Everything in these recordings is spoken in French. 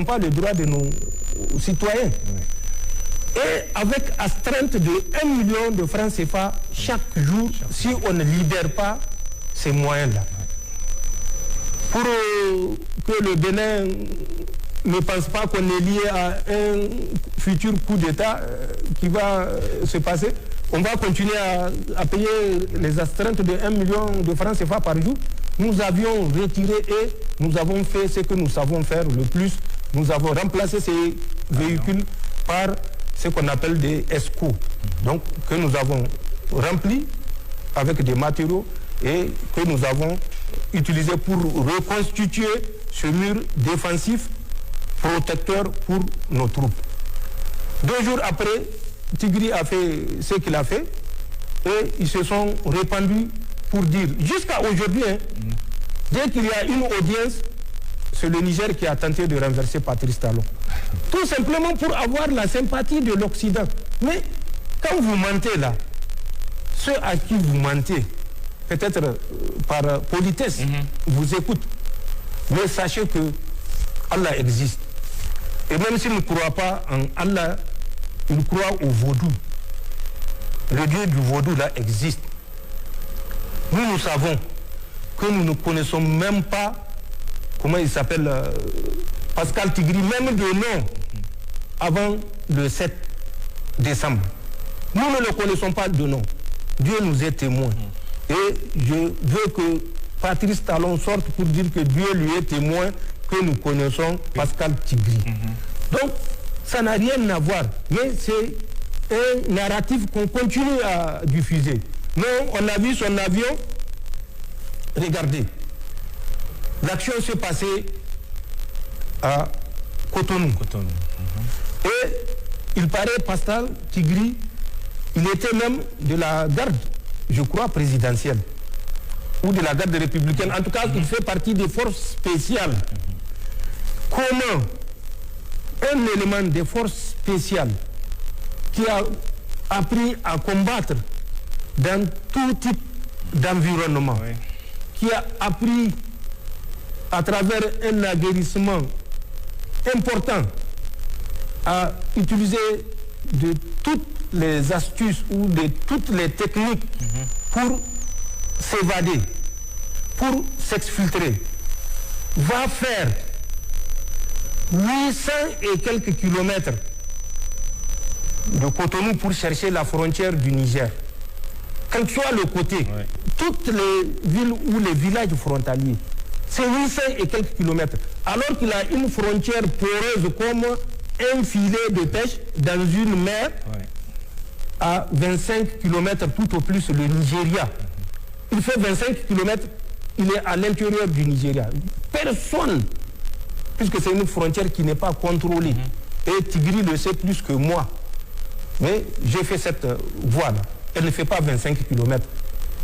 pas le droit de nos citoyens. Et avec astreinte de 1 million de francs CFA chaque jour, si on ne libère pas ces moyens-là. Pour que le Bénin ne pense pas qu'on est lié à un futur coup d'État qui va se passer, on va continuer à payer les astreintes de 1 million de francs CFA par jour. Nous avions retiré et nous avons fait ce que nous savons faire le plus. Nous avons remplacé ces véhicules par ce qu'on appelle des ESCO. Donc, que nous avons remplis avec des matériaux et que nous avons utilisé pour reconstituer ce mur défensif protecteur pour nos troupes. 2 jours après, Tigri a fait ce qu'il a fait et ils se sont répandus pour dire, jusqu'à aujourd'hui, dès qu'il y a une audience, c'est le Niger qui a tenté de renverser Patrice Talon. Tout simplement pour avoir la sympathie de l'Occident. Mais quand vous mentez là, ceux à qui vous mentez, peut-être par politesse, vous écoutent. Mais sachez que Allah existe. Et même s'ils ne croient pas en Allah, ils croient au vaudou. Le Dieu du vaudou là existe. Nous savons que nous ne connaissons même pas comment il s'appelle Pascal Tigri, même de nom, avant le 7 décembre. Nous ne le connaissons pas de nom. Dieu nous est témoin. Et je veux que Patrice Talon sorte pour dire que Dieu lui est témoin que nous connaissons Pascal Tigri. Donc, ça n'a rien à voir. Mais c'est un narratif qu'on continue à diffuser. Non, on a vu son avion. Regardez. L'action s'est passée à Cotonou. Et il paraît, Pascal Tigri, il était même de la garde, je crois, présidentielle. Ou de la garde républicaine. En tout cas, il fait partie des forces spéciales. Comment un élément des forces spéciales qui a appris à combattre dans tout type d'environnement, qui a appris à travers un aguerrissement important à utiliser de toutes les astuces ou de toutes les techniques pour s'évader, pour s'exfiltrer, va faire 800 et quelques kilomètres de Cotonou pour chercher la frontière du Niger. Quel que soit le côté, toutes les villes ou les villages frontaliers, c'est 800 et quelques kilomètres. Alors qu'il a une frontière poreuse comme un filet de pêche dans une mer à 25 kilomètres tout au plus le Nigeria. Il fait 25 kilomètres, il est à l'intérieur du Nigeria. Personne, puisque c'est une frontière qui n'est pas contrôlée. Et Tigri le sait plus que moi. Mais j'ai fait cette voie-là. Elle ne fait pas 25 kilomètres.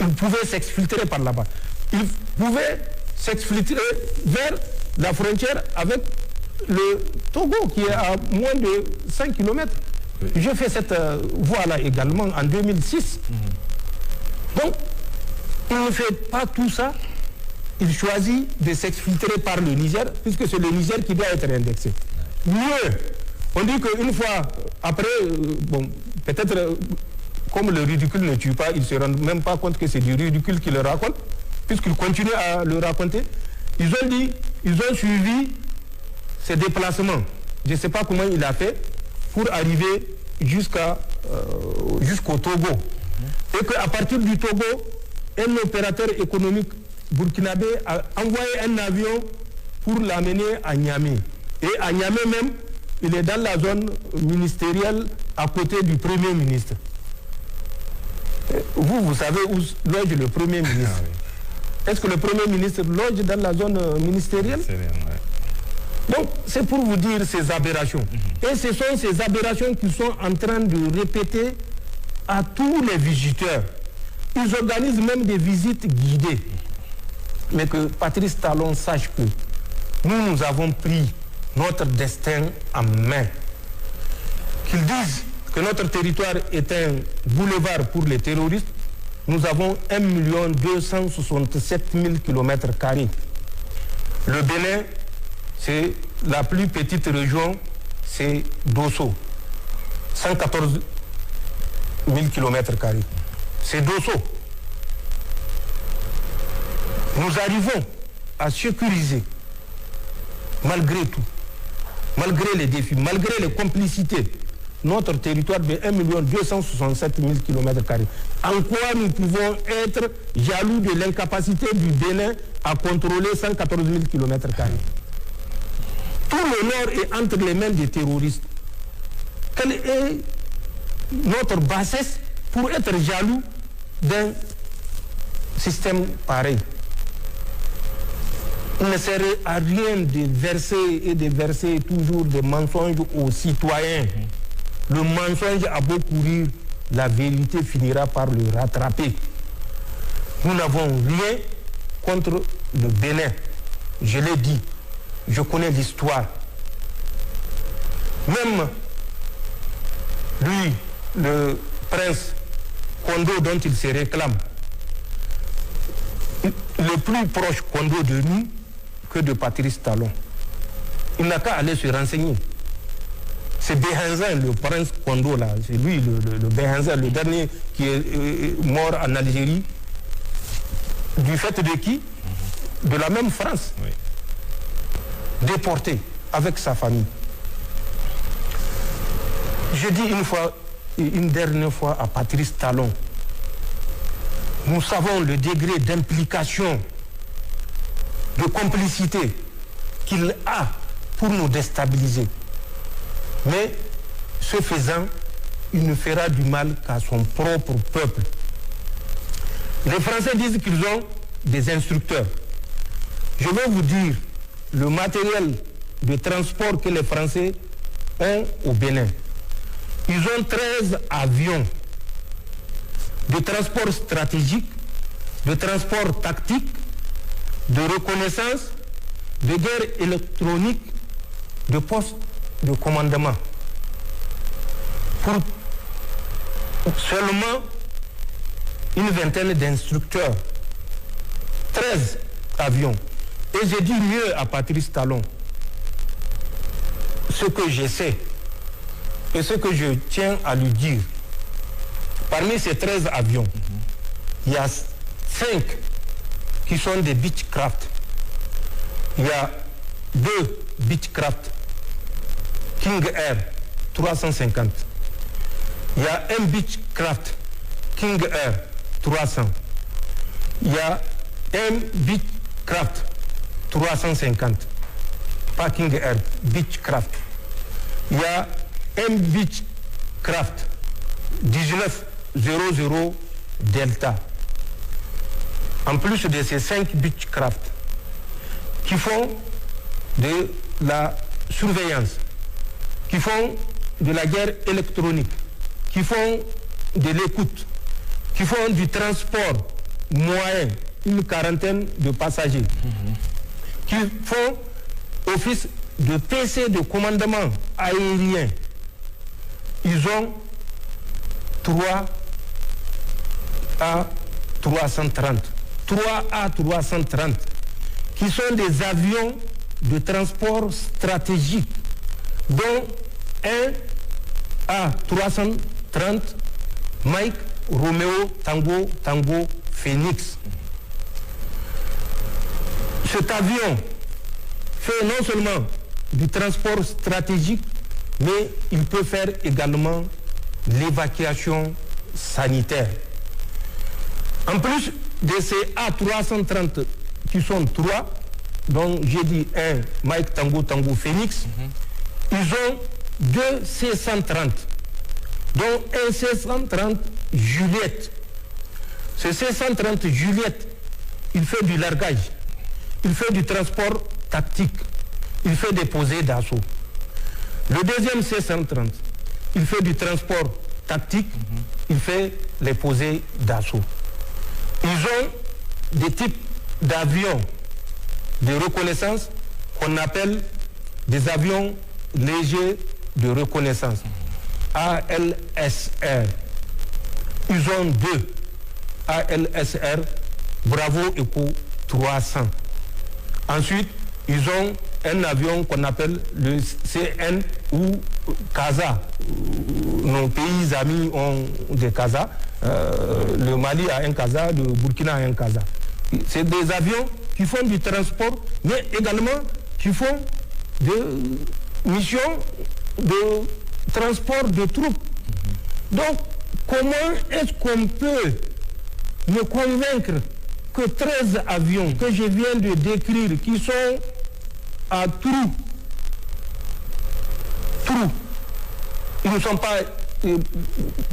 Il pouvait s'exfiltrer par là-bas. Il pouvait s'exfiltrer vers la frontière avec le Togo, qui est à moins de 5 kilomètres. J'ai fait cette voie-là également en 2006. Donc, il ne fait pas tout ça. Il choisit de s'exfiltrer par le Niger, puisque c'est le Niger qui doit être indexé. Mieux, on dit qu'une fois après, bon, peut-être comme le ridicule ne tue pas, ils ne se rendent même pas compte que c'est du ridicule qu'ils le racontent, puisqu'ils continuent à le raconter. Ils ont dit, ils ont suivi ses déplacements. Je ne sais pas comment il a fait pour arriver jusqu'au Togo. Et qu'à partir du Togo, un opérateur économique burkinabé a envoyé un avion pour l'amener à Niamey. Et à Niamey même, il est dans la zone ministérielle à côté du Premier ministre. Vous savez où loge le Premier ministre. Est-ce que le Premier ministre loge dans la zone ministérielle? Donc, c'est pour vous dire ces aberrations. Et ce sont ces aberrations qu'ils sont en train de répéter à tous les visiteurs. Ils organisent même des visites guidées. Mais que Patrice Talon sache que nous avons pris notre destin en main. Qu'ils disent que notre territoire est un boulevard pour les terroristes. Nous avons 1 267 000 km². Le Bénin, c'est la plus petite région, c'est Dosso. 114 000 km². C'est Dosso. Nous arrivons à sécuriser, malgré tout, malgré les défis, malgré les complicités, notre territoire de 1 267 000 km². En quoi nous pouvons être jaloux de l'incapacité du Bénin à contrôler 114 000 km²? Tout le nord est entre les mains des terroristes. Quelle est notre bassesse pour être jaloux d'un système pareil? Il ne serait à rien de verser toujours des mensonges aux citoyens. Le mensonge a beau courir, la vérité finira par le rattraper. Nous n'avons rien contre le Bénin. Je l'ai dit, je connais l'histoire. Même lui, le prince Kondo dont il se réclame, le plus proche Kondo de nous que de Patrice Talon. Il n'a qu'à aller se renseigner. C'est Béhanzin, le prince Kondo, là, c'est lui, le Béhanzin, le dernier qui est mort en Algérie. Du fait de qui? De la même France. Oui. Déporté avec sa famille. Je dis une dernière fois à Patrice Talon, nous savons le degré d'implication, de complicité qu'il a pour nous déstabiliser. Mais ce faisant, il ne fera du mal qu'à son propre peuple. Les Français disent qu'ils ont des instructeurs. Je vais vous dire le matériel de transport que les Français ont au Bénin. Ils ont 13 avions de transport stratégique, de transport tactique, de reconnaissance, de guerre électronique, de poste de commandement. Pour seulement une vingtaine d'instructeurs. 13 avions. Et j'ai dit mieux à Patrice Talon. Ce que je sais et ce que je tiens à lui dire. Parmi ces 13 avions, il y a 5 qui sont des Beechcraft. Il y a 2 Beechcraft King Air 350. Il y a un Beechcraft King Air 300. Il y a un Beechcraft 350. Pas King Air, Beechcraft. Il y a un Beechcraft 1900 Delta. En plus de ces 5 Beechcraft qui font de la surveillance, qui font de la guerre électronique, qui font de l'écoute, qui font du transport moyen, une quarantaine de passagers, qui font office de PC de commandement aérien. Ils ont 3 A330. 3 A330 qui sont des avions de transport stratégique, dont un A330 Mike Romeo Tango Tango Phoenix. Cet avion fait non seulement du transport stratégique, mais il peut faire également l'évacuation sanitaire. En plus de ces A330 qui sont 3, dont j'ai dit un Mike Tango Tango Phoenix, ils ont 2 C-130, dont un C-130 Juliette. Ce C-130 Juliette, il fait du largage, il fait du transport tactique, il fait des posées d'assaut. Le deuxième C-130, il fait du transport tactique, il fait les posées d'assaut. Ils ont des types d'avions de reconnaissance qu'on appelle des avions légers de reconnaissance, ALSR. Ils ont 2 ALSR Bravo Echo 300. Ensuite, ils ont un avion qu'on appelle le CN ou CASA. Nos pays amis ont des CASA. Le Mali a un CASA, le Burkina a un CASA. C'est des avions qui font du transport, mais également qui font des missions de transport de troupes. Donc, comment est-ce qu'on peut me convaincre que 13 avions que je viens de décrire, qui sont à trous, ils ne sont pas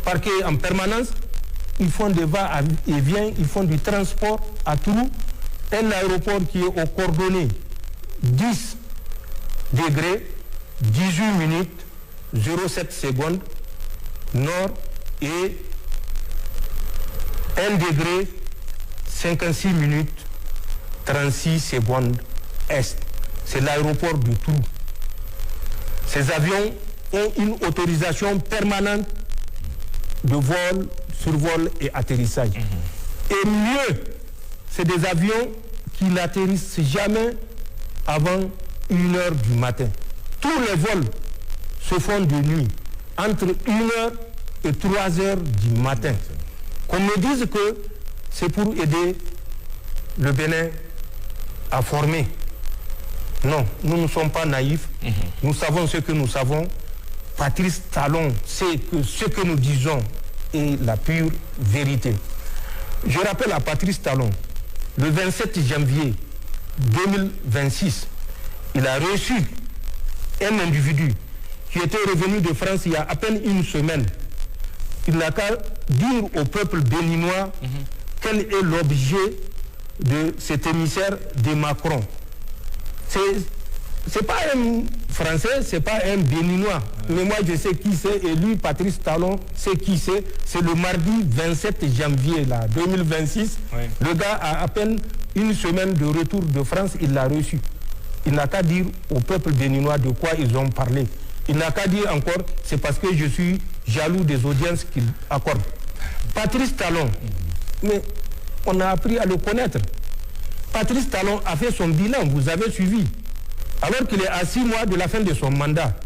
parqués en permanence, ils font des va-et-vient, ils font du transport à trous, un aéroport qui est aux coordonnées 10 degrés, 18 minutes, 0,7 secondes, nord, et 1 degré, 56 minutes, 36 secondes, est. C'est l'aéroport du Trou. Ces avions ont une autorisation permanente de vol, survol et atterrissage. Et mieux, c'est des avions qui n'atterrissent jamais avant 1h du matin. Tous les vols se font de nuit, entre 1h et 3h du matin. Qu'on me dise que c'est pour aider le Bénin à former. Non, nous ne sommes pas naïfs. Nous savons ce que nous savons. Patrice Talon sait que ce que nous disons est la pure vérité. Je rappelle à Patrice Talon, le 27 janvier 2026, il a reçu un individu qui était revenu de France il y a à peine une semaine. Il n'a qu'à dire au peuple béninois quel est l'objet de cet émissaire de Macron. C'est pas un Français, c'est pas un Béninois. Mais moi, je sais qui c'est, et lui, Patrice Talon, sait qui c'est. C'est le mardi 27 janvier là, 2026. Oui. Le gars a à peine une semaine de retour de France, il l'a reçu. Il n'a qu'à dire au peuple béninois de quoi ils ont parlé. Il n'a qu'à dire encore, c'est parce que je suis jaloux des audiences qu'il accorde. Patrice Talon, mais on a appris à le connaître. Patrice Talon a fait son bilan, vous avez suivi, alors qu'il est à 6 mois de la fin de son mandat.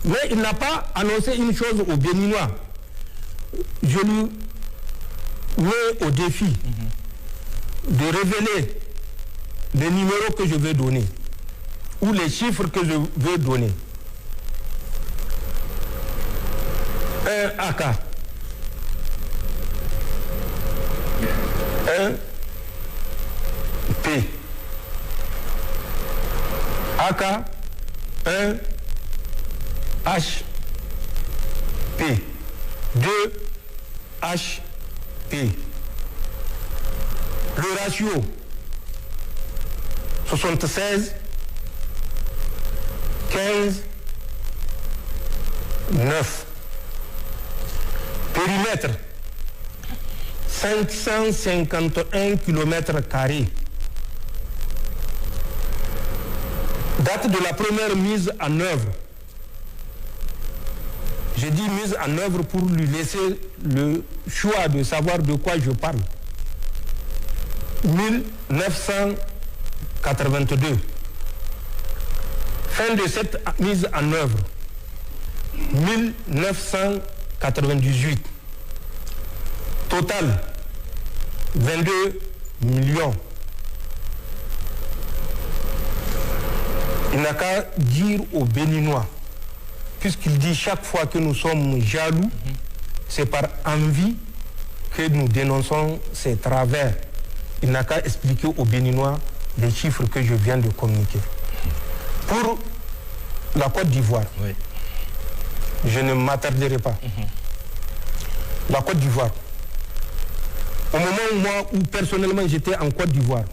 Mais il n'a pas annoncé une chose aux Béninois. Je lui mets au défi de révéler les numéros que je vais donner ou les chiffres que je vais donner. Un AK, un P, AK, un HP, 2 HP. Le ratio 76, 15, 9. Périmètre 551 km². Date de la première mise en œuvre. J'ai dit mise en œuvre pour lui laisser le choix de savoir de quoi je parle. 1982. Fin de cette mise en œuvre. 1998. Total, 22 millions. Il n'a qu'à dire aux Béninois, puisqu'il dit chaque fois que nous sommes jaloux, c'est par envie que nous dénonçons ces travers. Il n'a qu'à expliquer aux Béninois les chiffres que je viens de communiquer. Pour la Côte d'Ivoire, oui, je ne m'attarderai pas. La Côte d'Ivoire, au moment où personnellement j'étais en Côte d'Ivoire,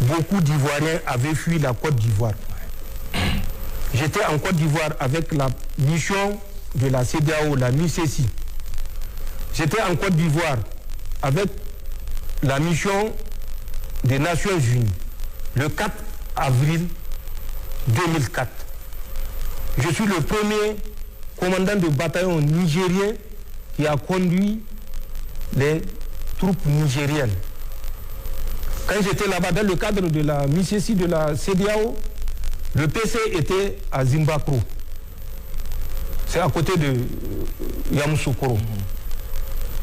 beaucoup d'Ivoiriens avaient fui la Côte d'Ivoire. J'étais en Côte d'Ivoire avec la mission de la CEDEAO, la MICESI. J'étais en Côte d'Ivoire avec la mission des Nations Unies, le 4 avril 2004. Je suis le premier commandant de bataillon nigérien qui a conduit les troupes nigériennes. Quand j'étais là-bas dans le cadre de la MICESI de la CEDEAO, le PC était à Zimbabwe. C'est à côté de Yamoussoukro,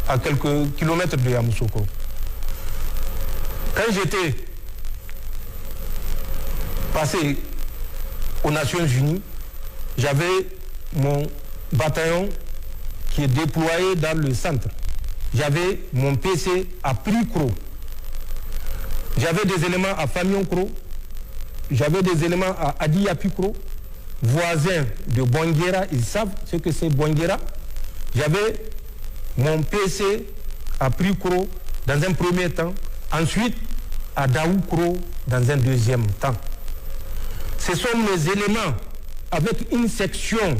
à quelques kilomètres de Yamoussoukro. Quand j'étais passé aux Nations Unies, j'avais mon bataillon qui est déployé dans le centre. J'avais mon PC à Pricro. J'avais des éléments à Famioncro. J'avais des éléments à Adiyapikro, voisins de Bonguera. Ils savent ce que c'est Bonguera. J'avais mon PC à Pricro dans un premier temps. Ensuite, à Daoukro dans un deuxième temps. Ce sont mes éléments avec une section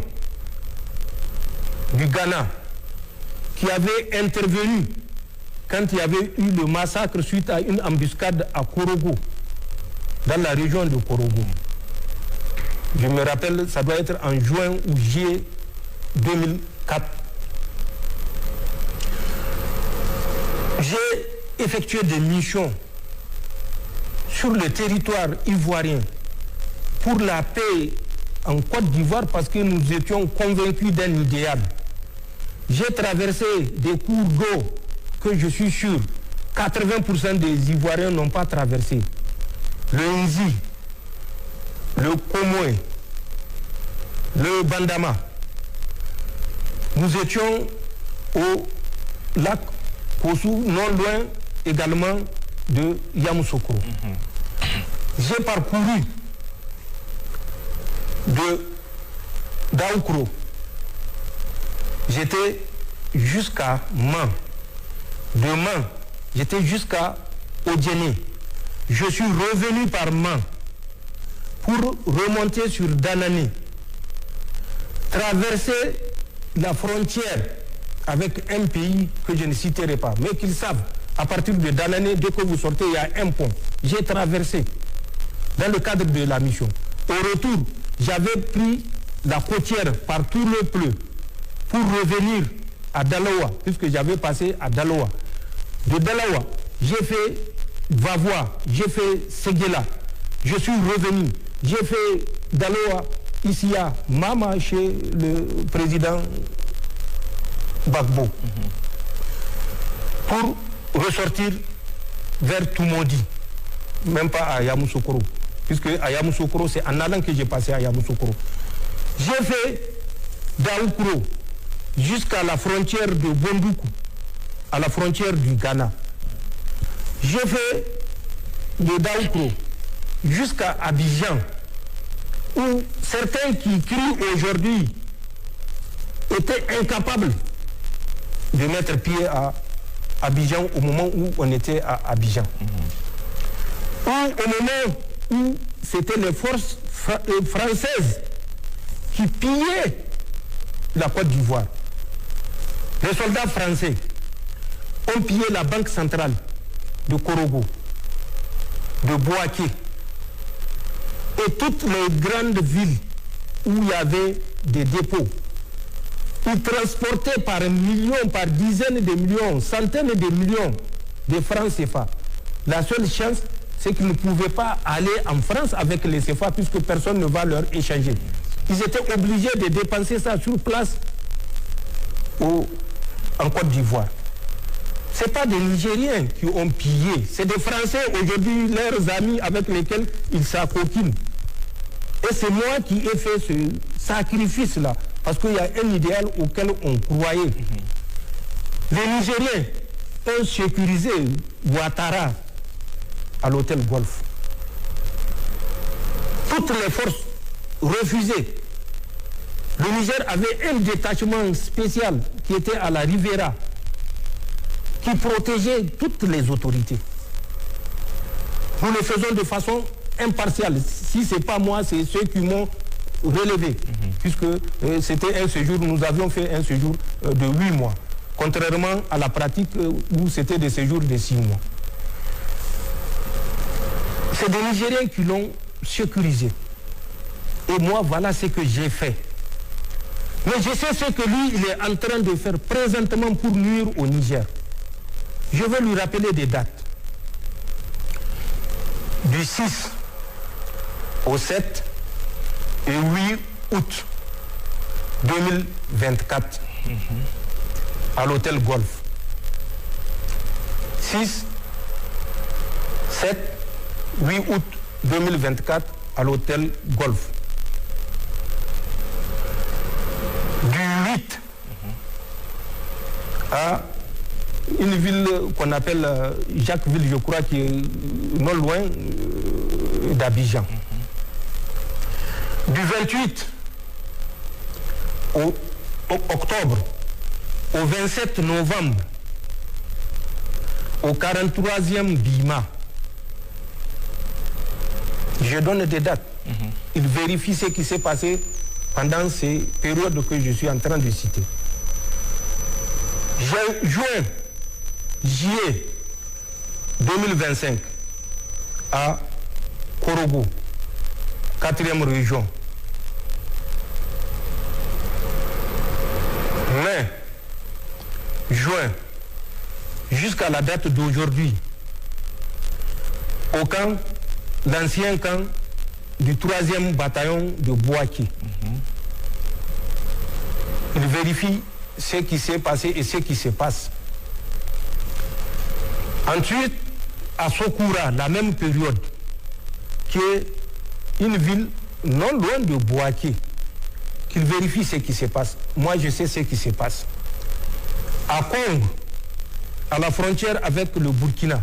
du Ghana qui avait intervenu quand il y avait eu le massacre suite à une embuscade à Korogo, dans la région de Korogo. Je me rappelle, ça doit être en juin ou juillet 2004. J'ai effectué des missions sur le territoire ivoirien pour la paix en Côte d'Ivoire parce que nous étions convaincus d'un idéal. J'ai traversé des cours d'eau que je suis sûr 80% des Ivoiriens n'ont pas traversé. Le Nzi, le Komoé, le Bandama. Nous étions au lac Kossou, non loin également de Yamoussoukro. J'ai parcouru de Daoukro. J'étais jusqu'à Man. De Man, j'étais jusqu'à Odjene. Je suis revenu par Man pour remonter sur Danane, traverser la frontière avec un pays que je ne citerai pas, mais qu'ils savent, à partir de Danane, dès que vous sortez, il y a un pont. J'ai traversé dans le cadre de la mission. Au retour, j'avais pris la côtière par tout le pleu pour revenir à Dalawa, puisque j'avais passé à Dalawa. De Dalawa, j'ai fait Vavois, j'ai fait Séguéla. Je suis revenu. J'ai fait Dalawa ici à Mama chez le président Gbagbo. Pour ressortir vers Toumondi, même pas à Yamoussoukro, puisque à Yamoussoukro, c'est en allant que j'ai passé à Yamoussoukro. J'ai fait Daoukro jusqu'à la frontière de Bondoukou, à la frontière du Ghana. J'ai fait de Daoukro jusqu'à Abidjan, où certains qui crient aujourd'hui étaient incapables de mettre pied à Abidjan au moment où on était à Abidjan. Ou au moment où c'était les forces françaises qui pillaient la Côte d'Ivoire. Les soldats français ont pillé la banque centrale de Korogo, de Bouaké, et toutes les grandes villes où il y avait des dépôts. Ils transportaient par millions, par dizaines de millions, centaines de millions de francs CFA. La seule chance, c'est qu'ils ne pouvaient pas aller en France avec les CFA puisque personne ne va leur échanger. Ils étaient obligés de dépenser ça sur place en Côte d'Ivoire. Ce n'est pas des Nigériens qui ont pillé, c'est des Français aujourd'hui, leurs amis avec lesquels ils s'acoquinent. Et c'est moi qui ai fait ce sacrifice-là, parce qu'il y a un idéal auquel on croyait. Les Nigériens ont sécurisé Ouattara à l'hôtel Golf. Toutes les forces refusaient. Le Niger avait un détachement spécial qui était à la Rivera, qui protégeait toutes les autorités. Nous le faisons de façon impartiale. Si ce n'est pas moi, c'est ceux qui m'ont relevé. Puisque c'était un séjour, nous avions fait un séjour de 8 mois. Contrairement à la pratique où c'était des séjours de 6 mois. C'est des Nigériens qui l'ont sécurisé. Et moi, voilà ce que j'ai fait. Mais je sais ce que lui, il est en train de faire présentement pour nuire au Niger. Je vais lui rappeler des dates. du 6 au 7 et 8 août 2024 à l'hôtel Golf. 6, 7, 8 août 2024 à l'hôtel Golf. Du 8 à une ville qu'on appelle Jacquesville, je crois, qui est non loin d'Abidjan. Du 28 au octobre au 27 novembre au 43e Bima. Je donne des dates. Il vérifie ce qui s'est passé pendant ces périodes que je suis en train de citer. Juin, juillet 2025 à Korogo, 4e région. Mai, juin, jusqu'à la date d'aujourd'hui, au camp, l'ancien camp du 3e bataillon de Bouaké. Il vérifie ce qui s'est passé et ce qui se passe. Ensuite, à Sokoura, la même période, qui est une ville non loin de Bouaké, qu'il vérifie ce qui se passe. Moi, je sais ce qui se passe. À Congo, à la frontière avec le Burkina,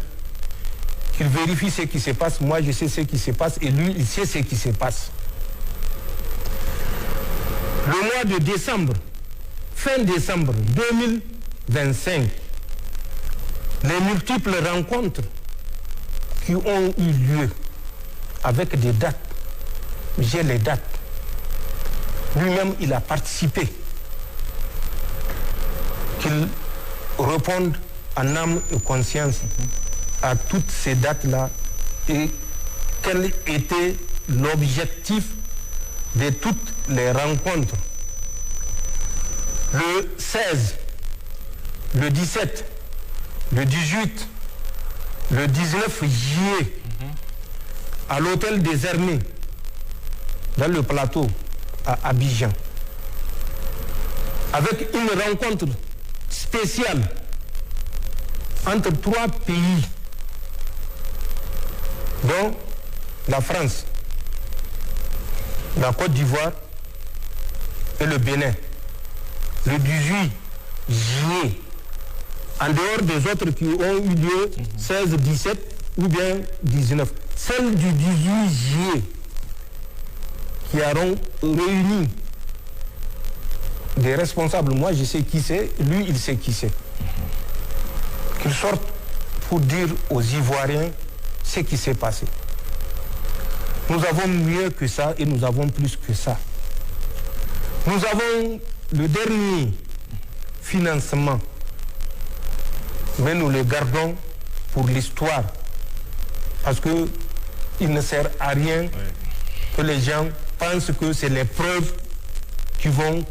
qu'il vérifie ce qui se passe. Moi, je sais ce qui se passe et lui, il sait ce qui se passe. Le mois de décembre, fin décembre 2025, les multiples rencontres qui ont eu lieu avec des dates, j'ai les dates. Lui-même, il a participé. Qu'il réponde en âme et conscience à toutes ces dates-là et quel était l'objectif de toutes les rencontres. Le 16, le 17, le 18, le 19 juillet, à l'hôtel des Armées, dans le plateau, à Abidjan, avec une rencontre spéciale entre 3 pays, dont la France, la Côte d'Ivoire et le Bénin, le 18 juillet, en dehors des autres qui ont eu lieu 16, 17 ou bien 19. Celle du 18 juillet, qui auront réuni des responsables, moi je sais qui c'est, lui il sait qui c'est. Qu'ils sortent pour dire aux Ivoiriens ce qui s'est passé. Nous avons mieux que ça et nous avons plus que ça. Nous avons le dernier financement, mais nous le gardons pour l'histoire, parce qu'il ne sert à rien que les gens pensent que c'est les preuves qui vont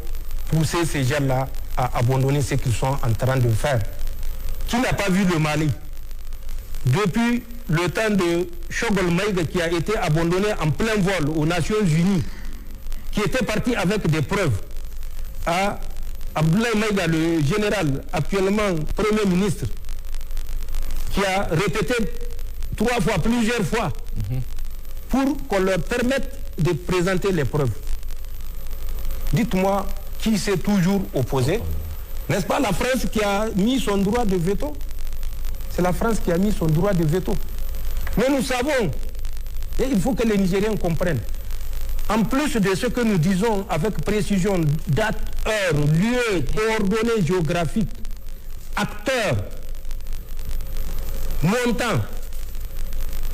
pousser ces gens-là à abandonner ce qu'ils sont en train de faire. Qui n'a pas vu le Mali? Depuis le temps de Choguel Maïga, qui a été abandonné en plein vol aux Nations Unies, qui était parti avec des preuves, à Abdoulaye Maïga, le général actuellement Premier ministre, qui a répété 3 fois, plusieurs fois, pour qu'on leur permette de présenter les preuves. Dites-moi qui s'est toujours opposé. N'est-ce pas la France qui a mis son droit de veto? C'est la France qui a mis son droit de veto. Mais nous savons, et il faut que les Nigériens comprennent, en plus de ce que nous disons avec précision, date, heure, lieu, coordonnées géographiques, acteurs, montant.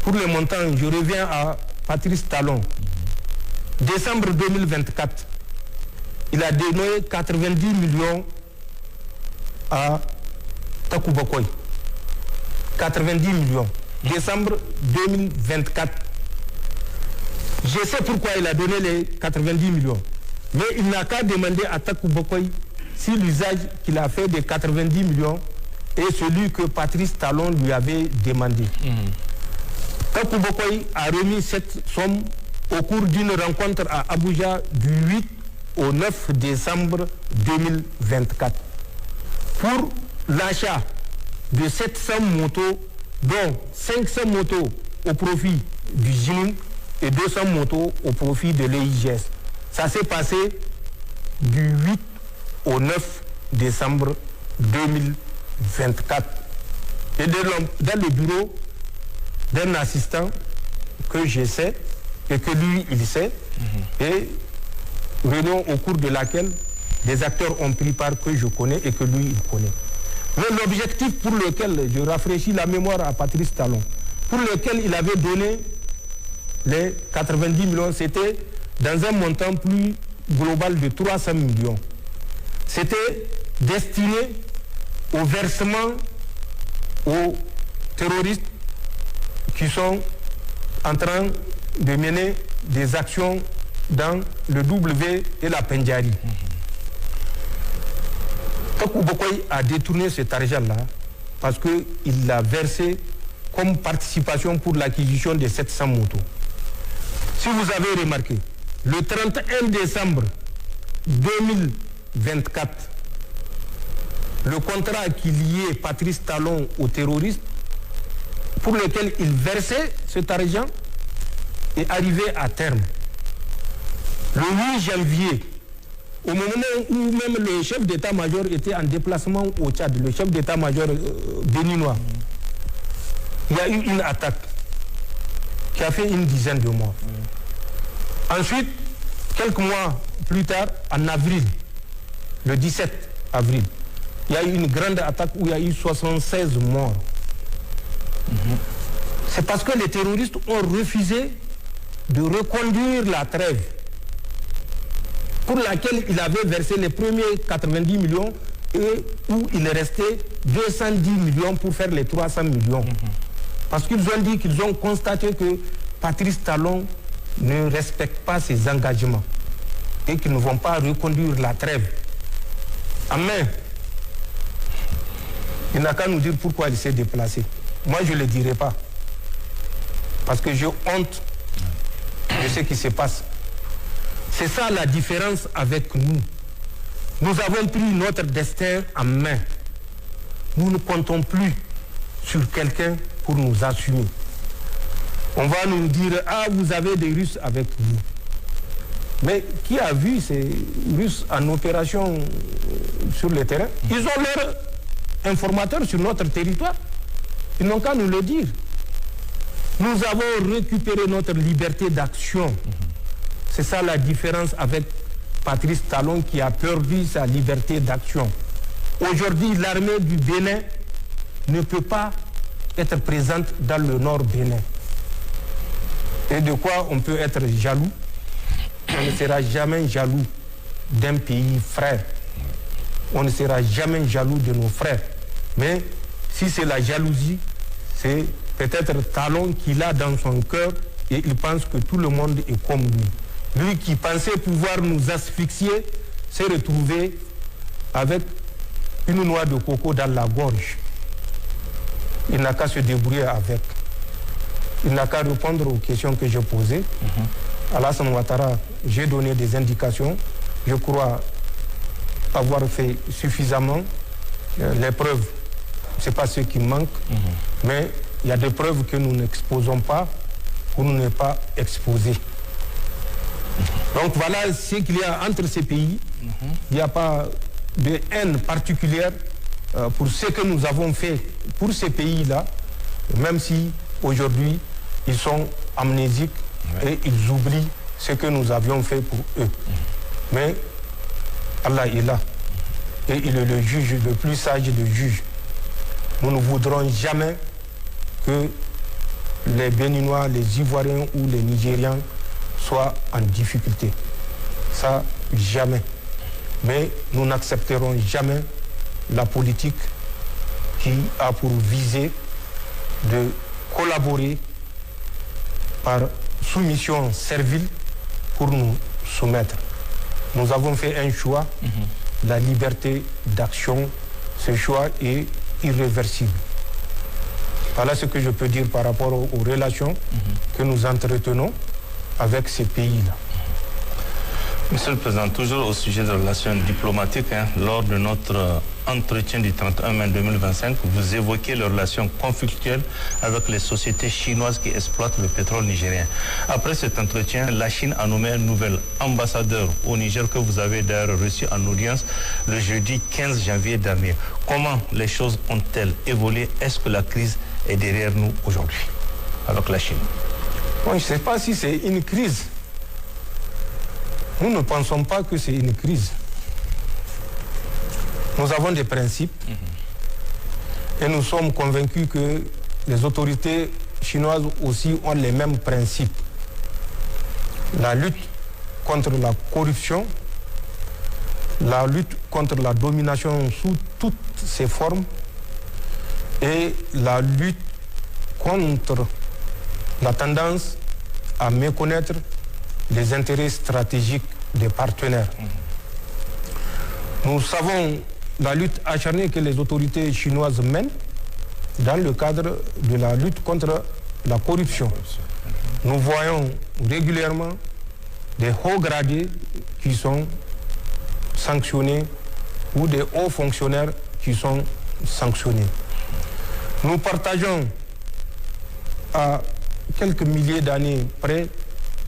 Pour les montants, je reviens à Patrice Talon. Décembre 2024, il a donné 90 millions à Takubakoy. 90 millions. Décembre 2024. Je sais pourquoi il a donné les 90 millions. Mais il n'a qu'à demander à Takubakoy si l'usage qu'il a fait des 90 millions est celui que Patrice Talon lui avait demandé. Takou Bokoy a remis cette somme au cours d'une rencontre à Abuja du 8 au 9 décembre 2024 pour l'achat de 700 motos, dont 500 motos au profit du GINIM et 200 motos au profit de l'EIGS. Ça s'est passé du 8 au 9 décembre 2024. Et dans le bureau d'un assistant que je sais et que lui, il sait, et réunion au cours de laquelle des acteurs ont pris part que je connais et que lui, il connaît. Mais l'objectif pour lequel, je rafraîchis la mémoire à Patrice Talon, pour lequel il avait donné les 90 millions, c'était dans un montant plus global de 300 millions. C'était destiné au versement aux terroristes qui sont en train de mener des actions dans le W et la Pendjari. Takou Bokoy a détourné cet argent-là parce qu'il l'a versé comme participation pour l'acquisition de 700 motos. Si vous avez remarqué, le 31 décembre 2024, le contrat qui liait Patrice Talon aux terroristes, pour lequel il versait cet argent, est arrivé à terme. Le 8 janvier, au moment où même le chef d'état-major était en déplacement au Tchad, le chef d'état-major béninois, il y a eu une attaque qui a fait une dizaine de morts. Ensuite, quelques mois plus tard, en avril, le 17 avril, il y a eu une grande attaque où il y a eu 76 morts. C'est parce que les terroristes ont refusé de reconduire la trêve pour laquelle il avait versé les premiers 90 millions et où il restait 210 millions pour faire les 300 millions. Parce qu'ils ont dit qu'ils ont constaté que Patrice Talon ne respecte pas ses engagements et qu'ils ne vont pas reconduire la trêve. Amen. Il n'a qu'à nous dire pourquoi il s'est déplacé. Moi, je ne le dirai pas. Parce que j'ai honte de ce qui se passe. C'est ça la différence avec nous. Nous avons pris notre destin en main. Nous ne comptons plus sur quelqu'un pour nous assumer. On va nous dire, ah, vous avez des Russes avec vous. Mais qui a vu ces Russes en opération sur le terrain? Ils ont leurs informateurs sur notre territoire. Ils n'ont qu'à nous le dire. Nous avons récupéré notre liberté d'action. C'est ça la différence avec Patrice Talon qui a perdu sa liberté d'action. Aujourd'hui, l'armée du Bénin ne peut pas être présente dans le nord Bénin. Et de quoi on peut être jaloux? On ne sera jamais jaloux d'un pays frère. On ne sera jamais jaloux de nos frères. Mais si c'est la jalousie, c'est peut-être Talon qui l'a dans son cœur et il pense que tout le monde est comme lui. Lui qui pensait pouvoir nous asphyxier s'est retrouvé avec une noix de coco dans la gorge. Il n'a qu'à se débrouiller avec. Il n'a qu'à répondre aux questions que j'ai posées. Alassane Ouattara, j'ai donné des indications. Je crois avoir fait suffisamment. Les preuves, ce n'est pas ce qui manque, mais il y a des preuves que nous n'exposons pas pour ne pas exposer. Donc voilà ce qu'il y a entre ces pays. Il n'y a pas de haine particulière pour ce que nous avons fait pour ces pays-là, même si aujourd'hui ils sont amnésiques et ils oublient ce que nous avions fait pour eux. Mais Allah est là et il est le juge, le plus sage des juges. Nous ne voudrons jamais que les Béninois, les Ivoiriens ou les Nigérians soient en difficulté. Ça, jamais. Mais nous n'accepterons jamais la politique qui a pour visée de collaborer par soumission servile pour nous soumettre. Nous avons fait un choix, la liberté d'action. Ce choix est irréversible. Voilà ce que je peux dire par rapport aux relations que nous entretenons avec ces pays-là. Monsieur le Président, toujours au sujet des relations diplomatiques, lors de notre entretien du 31 mai 2025, vous évoquez les relations conflictuelles avec les sociétés chinoises qui exploitent le pétrole nigérien. Après cet entretien, la Chine a nommé un nouvel ambassadeur au Niger que vous avez d'ailleurs reçu en audience le jeudi 15 janvier dernier. Comment les choses ont-elles évolué? Est-ce que la crise est derrière nous aujourd'hui avec la Chine? Bon, je ne sais pas si c'est une crise. Nous ne pensons pas que c'est une crise. Nous avons des principes et nous sommes convaincus que les autorités chinoises aussi ont les mêmes principes. La lutte contre la corruption, la lutte contre la domination sous toutes ses formes et la lutte contre la tendance à méconnaître les intérêts stratégiques des partenaires. Nous savons la lutte acharnée que les autorités chinoises mènent dans le cadre de la lutte contre la corruption. Nous voyons régulièrement des hauts gradés qui sont sanctionnés ou des hauts fonctionnaires qui sont sanctionnés. Nous partageons à quelques milliers d'années près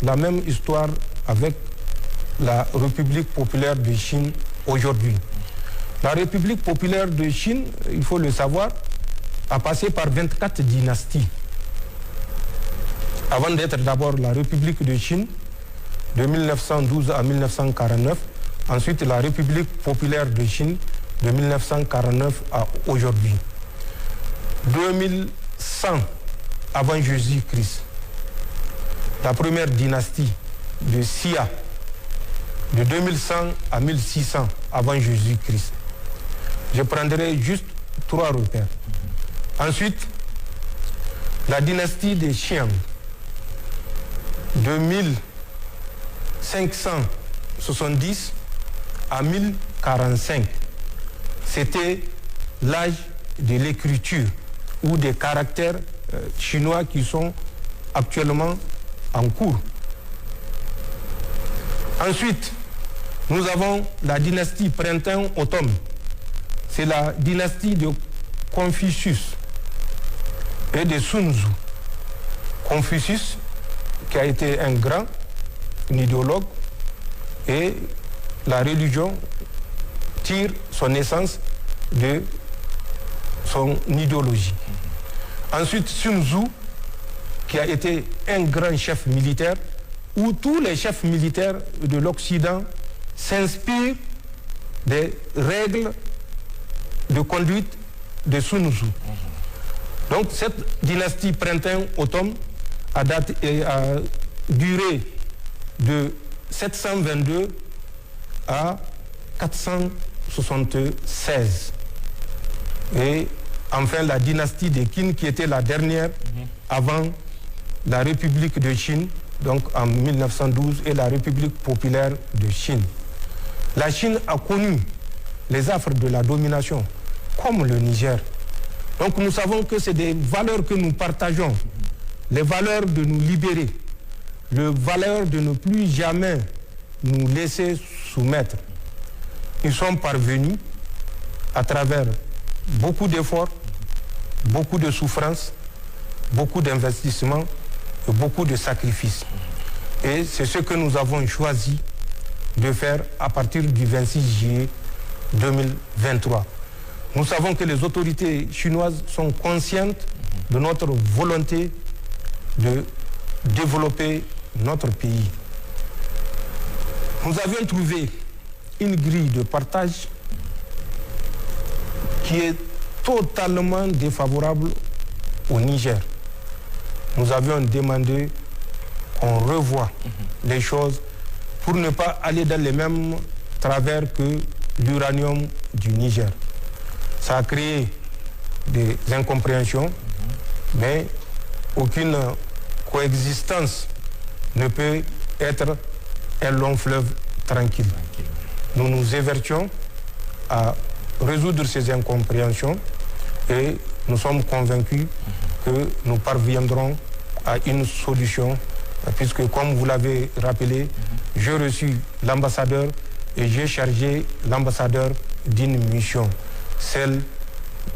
la même histoire avec la République populaire de Chine aujourd'hui. La République populaire de Chine, il faut le savoir, a passé par 24 dynasties. Avant d'être d'abord la République de Chine, de 1912 à 1949, ensuite la République populaire de Chine, de 1949 à aujourd'hui. 2100 avant Jésus-Christ, la première dynastie de Xia, de 2100 à 1600 avant Jésus-Christ. Je prendrai juste 3 repères. Ensuite, la dynastie des Xiang, de 1570 à 1045. C'était l'âge de l'écriture ou des caractères chinois qui sont actuellement en cours. Ensuite, nous avons la dynastie Printemps-Automne. C'est la dynastie de Confucius et de Sun Tzu. Confucius, qui a été un grand idéologue, et la religion tire son essence de son idéologie. Ensuite, Sun Tzu, qui a été un grand chef militaire, où tous les chefs militaires de l'Occident s'inspirent des règles de conduite de Sun Tzu. Donc cette dynastie Printemps-Automne a duré de 722 à 476. Et enfin la dynastie des Qin, qui était la dernière avant la République de Chine, donc en 1912, et la République populaire de Chine. La Chine a connu les affres de la domination, comme le Niger. Donc nous savons que c'est des valeurs que nous partageons, les valeurs de nous libérer, les valeurs de ne plus jamais nous laisser soumettre. Ils sont parvenus à travers beaucoup d'efforts, beaucoup de souffrances, beaucoup d'investissements et beaucoup de sacrifices. Et c'est ce que nous avons choisi de faire à partir du 26 juillet 2023. Nous savons que les autorités chinoises sont conscientes de notre volonté de développer notre pays. Nous avions trouvé une grille de partage qui est totalement défavorable au Niger. Nous avions demandé qu'on revoie les choses pour ne pas aller dans les mêmes travers que l'uranium du Niger. Ça a créé des incompréhensions, mais aucune coexistence ne peut être un long fleuve tranquille. Nous nous évertions à résoudre ces incompréhensions et nous sommes convaincus que nous parviendrons à une solution, puisque comme vous l'avez rappelé, j'ai reçu l'ambassadeur et j'ai chargé l'ambassadeur d'une mission, celle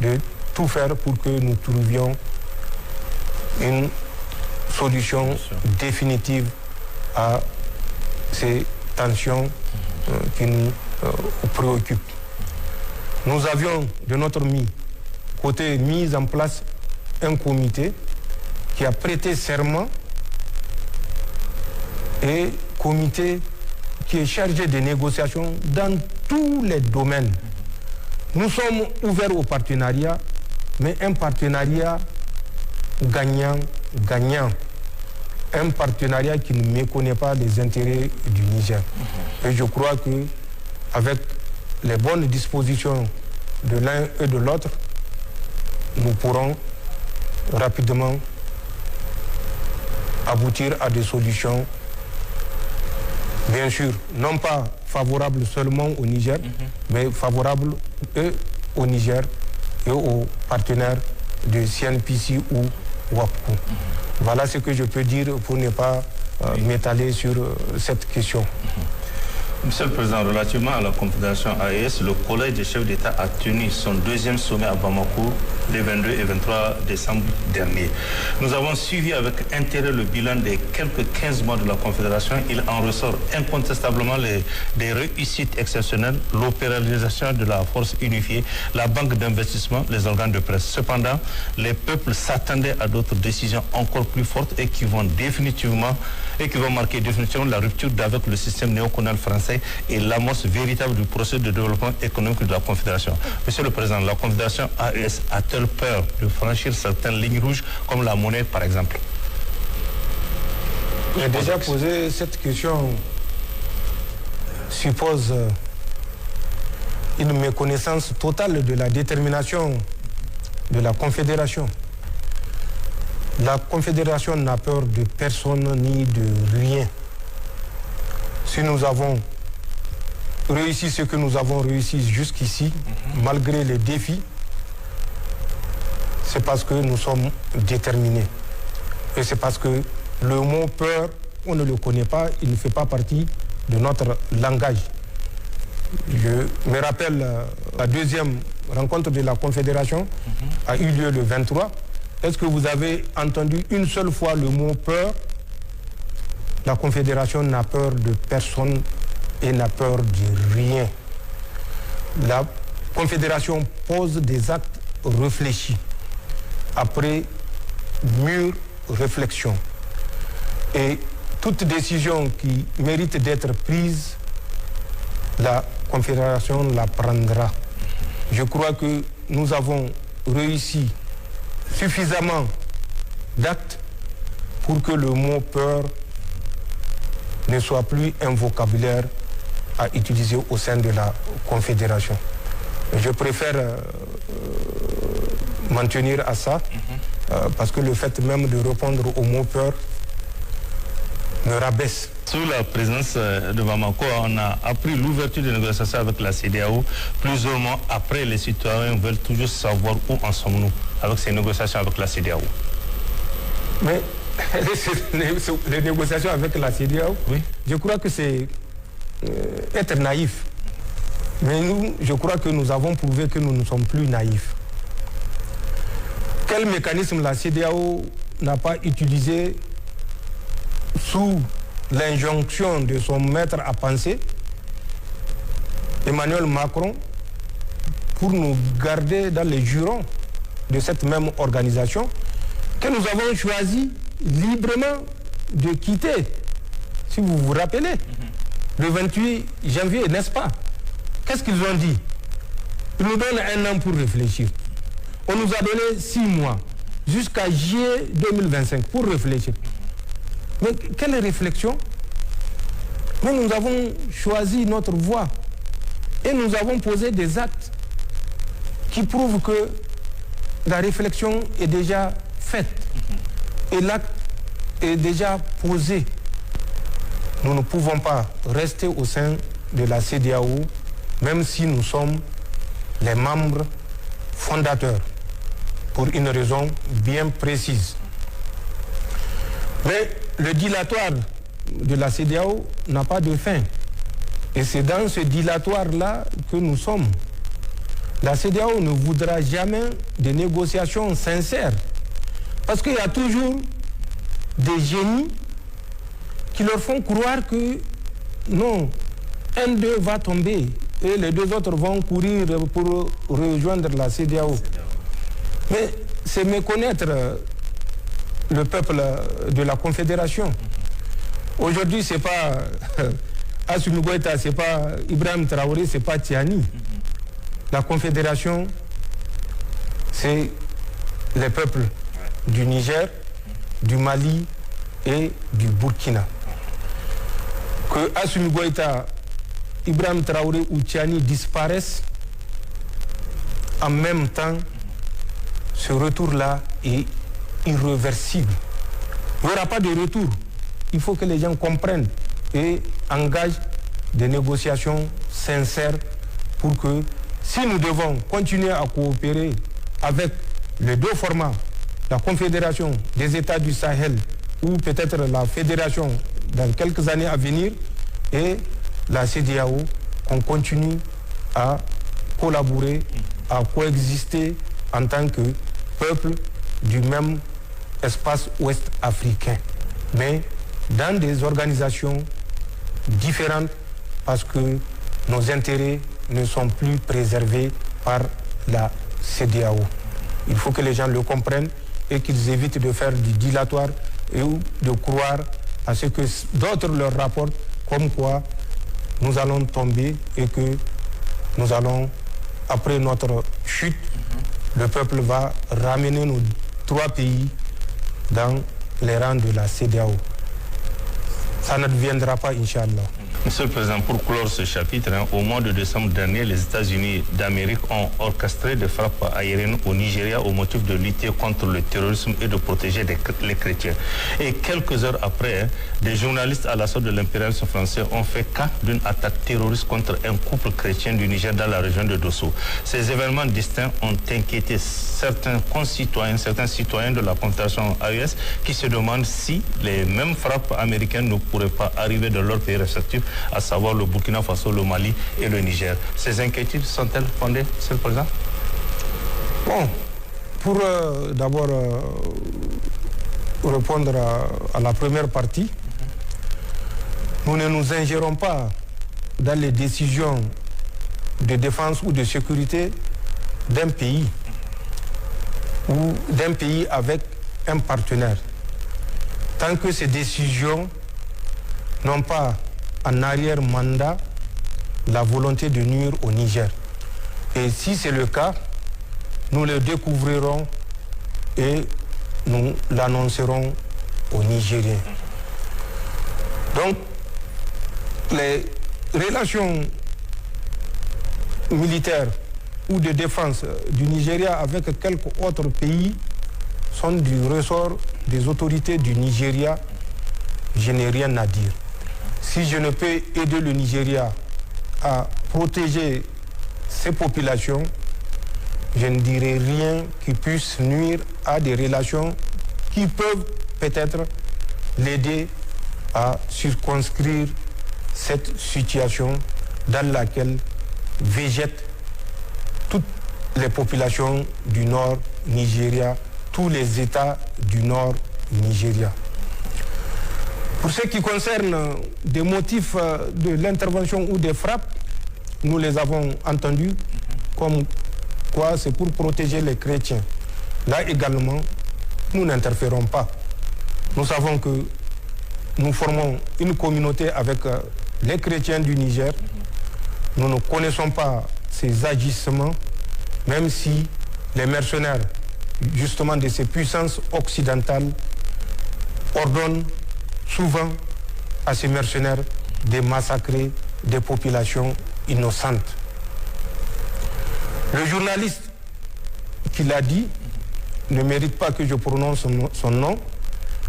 de tout faire pour que nous trouvions une solution définitive à ces tensions qui nous préoccupent. Nous avions de notre côté mis en place un comité qui a prêté serment et comité qui est chargé des négociations dans tous les domaines. Nous sommes ouverts au partenariat, mais un partenariat gagnant-gagnant. Un partenariat qui ne méconnaît pas les intérêts du Niger. Et je crois qu'avec les bonnes dispositions de l'un et de l'autre, nous pourrons rapidement aboutir à des solutions, bien sûr, non pas favorables seulement au Niger, mais favorables au Niger et aux partenaires de CNPC ou WAPCO. Voilà ce que je peux dire pour ne pas m'étaler sur cette question. Monsieur le Président, relativement à la Confédération AES, le Collège des chefs d'État a tenu son deuxième sommet à Bamako les 22 et 23 décembre dernier. Nous avons suivi avec intérêt le bilan des quelques 15 mois de la Confédération. Il en ressort incontestablement des réussites exceptionnelles, l'opéralisation de la force unifiée, la banque d'investissement, les organes de presse. Cependant, les peuples s'attendaient à d'autres décisions encore plus fortes et qui vont marquer définitivement la rupture avec le système néocolonial français et l'amorce véritable du processus de développement économique de la Confédération. Monsieur le Président, la Confédération AES a-t-elle peur de franchir certaines lignes rouges comme la monnaie par exemple? J'ai déjà posé cette question, suppose une méconnaissance totale de la détermination de la Confédération. La Confédération n'a peur de personne ni de rien. Si nous avons réussi ce que nous avons réussi jusqu'ici, malgré les défis, c'est parce que nous sommes déterminés. Et c'est parce que le mot peur, on ne le connaît pas, il ne fait pas partie de notre langage. Je me rappelle, la deuxième rencontre de la Confédération a eu lieu le 23. Est-ce que vous avez entendu une seule fois le mot peur? La Confédération n'a peur de personne et n'a peur de rien. La Confédération pose des actes réfléchis, après mûre réflexion. Et toute décision qui mérite d'être prise, la Confédération la prendra. Je crois que nous avons réussi suffisamment d'actes pour que le mot peur ne soit plus un vocabulaire à utiliser au sein de la Confédération. Je préfère m'en tenir à ça, parce que le fait même de répondre au mot peur me rabaisse. Sous la présence de Bamako, on a appris l'ouverture des négociations avec la CEDEAO. Plusieurs mois après, les citoyens veulent toujours savoir où en sommes-nous avec ces négociations avec la CEDEAO. Mais les négociations avec la CEDEAO, oui, je crois que c'est être naïf. Mais nous, je crois que nous avons prouvé que nous ne sommes plus naïfs. Quel mécanisme la CEDEAO n'a pas utilisé sous l'injonction de son maître à penser, Emmanuel Macron, pour nous garder dans les jurons de cette même organisation, que nous avons choisi librement de quitter. Si vous vous rappelez, le 28 janvier, n'est-ce pas? Qu'est-ce qu'ils ont dit? Ils nous donnent un an pour réfléchir. On nous a donné 6 mois, jusqu'à juillet 2025, pour réfléchir. Mais quelle réflexion? Mais nous avons choisi notre voie et nous avons posé des actes qui prouvent que la réflexion est déjà faite et l'acte est déjà posé. Nous ne pouvons pas rester au sein de la CEDEAO, même si nous sommes les membres fondateurs. pour une raison bien précise. Mais le dilatoire de la CEDEAO n'a pas de fin. Et c'est dans ce dilatoire-là que nous sommes. La CEDEAO ne voudra jamais de négociations sincères. Parce qu'il y a toujours des génies qui leur font croire que non, un d'eux va tomber et les deux autres vont courir pour rejoindre la CEDEAO. Mais c'est méconnaître le peuple de la Confédération. Aujourd'hui, ce n'est pas Assimi Goïta, ce n'est pas Ibrahim Traoré, ce n'est pas Tiani. La Confédération, c'est les peuples du Niger, du Mali et du Burkina. Que Assimi Goïta, Ibrahim Traoré ou Tiani disparaissent, en même temps, ce retour-là est irréversible. Il n'y aura pas de retour. Il faut que les gens comprennent et engagent des négociations sincères pour que, si nous devons continuer à coopérer avec les deux formats, la Confédération des États du Sahel ou peut-être la Fédération dans quelques années à venir et la CEDEAO, qu'on continue à collaborer, à coexister en tant que peuple du même espace ouest africain, mais dans des organisations différentes parce que nos intérêts ne sont plus préservés par la CEDEAO. Il faut que les gens le comprennent et qu'ils évitent de faire du dilatoire et de croire à ce que d'autres leur rapportent, comme quoi nous allons tomber et que nous allons, après notre chute, le peuple va ramener nos trois pays dans les rangs de la CEDEAO. Ça ne deviendra pas, Inch'Allah. Monsieur le Président, pour clore ce chapitre, au mois de décembre dernier, les États-Unis d'Amérique ont orchestré des frappes aériennes au Nigeria au motif de lutter contre le terrorisme et de protéger les chrétiens. Et quelques heures après, des journalistes à l'assaut de l'impérialisme français ont fait cas d'une attaque terroriste contre un couple chrétien du Niger dans la région de Dosso. Ces événements distincts ont inquiété certains citoyens de la Confédération AES qui se demandent si les mêmes frappes américaines ne pourraient pas arriver dans leur pays respectif, à savoir le Burkina Faso, le Mali et le Niger. Ces inquiétudes sont-elles fondées, Monsieur le Président? Bon, pour d'abord répondre à la première partie, nous ne nous ingérons pas dans les décisions de défense ou de sécurité d'un pays ou d'un pays avec un partenaire. Tant que ces décisions n'ont pas en arrière-mandat la volonté de nuire au Niger. Et si c'est le cas, nous le découvrirons et nous l'annoncerons aux Nigériens. Donc, les relations militaires ou de défense du Nigeria avec quelques autres pays sont du ressort des autorités du Nigeria. Je n'ai rien à dire. Si je ne peux aider le Nigeria à protéger ses populations, je ne dirai rien qui puisse nuire à des relations qui peuvent peut-être l'aider à circonscrire cette situation dans laquelle végètent toutes les populations du nord Nigeria, tous les États du nord Nigeria. Pour ce qui concerne des motifs de l'intervention ou des frappes, nous les avons entendus comme quoi c'est pour protéger les chrétiens. Là également, nous n'interférons pas. Nous savons que nous formons une communauté avec les chrétiens du Niger. Nous ne connaissons pas ces agissements, même si les mercenaires, justement de ces puissances occidentales, ordonnent souvent à ces mercenaires de massacrer des populations innocentes. Le journaliste qui l'a dit ne mérite pas que je prononce son nom,